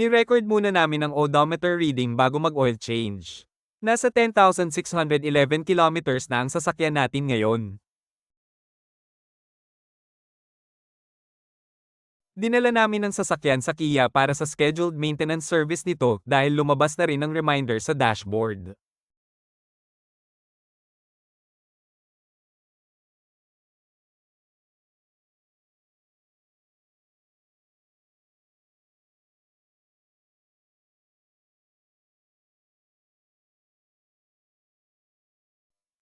Ni-record muna namin ang odometer reading bago mag-oil change. Nasa 10,611 kilometers na ang sasakyan natin ngayon. Dinala namin ang sasakyan sa Kia para sa scheduled maintenance service nito dahil lumabas na rin ang reminder sa dashboard.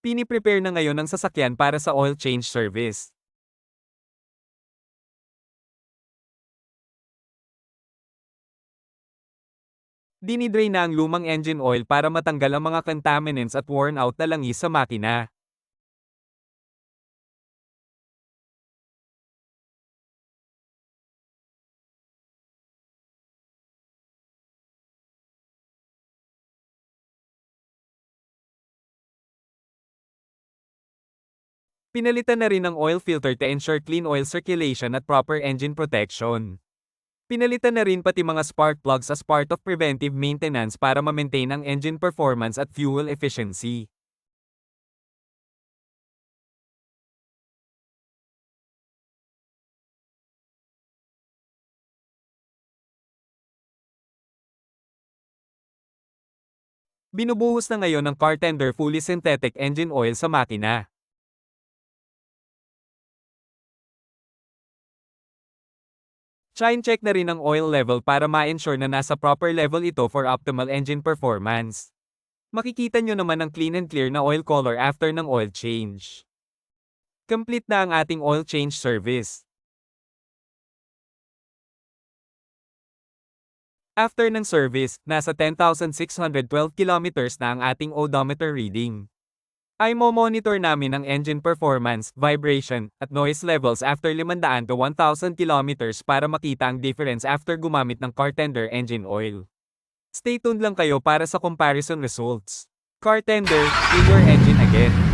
Pini-prepare na ngayon ang sasakyan para sa oil change service. Dinidrain na ang lumang engine oil para matanggal ang mga contaminants at worn out na langis sa makina. Pinalitan na rin ang oil filter to ensure clean oil circulation at proper engine protection. Pinalitan na rin pati mga spark plugs as part of preventive maintenance para ma-maintain ang engine performance at fuel efficiency. Binubuhos na ngayon ng car tender fully synthetic engine oil sa makina. Chine-check na rin ang oil level para ma-ensure na nasa proper level ito for optimal engine performance. Makikita nyo naman ang clean and clear na oil color after ng oil change. Complete na ang ating oil change service. After ng service, nasa 10,612 kilometers na ang ating odometer reading. Ay monitor namin ang engine performance, vibration, at noise levels after 500 to 1,000 kilometers para makita ang difference after gumamit ng car tender engine oil. Stay tuned lang kayo para sa comparison results. Car tender, clean your engine again.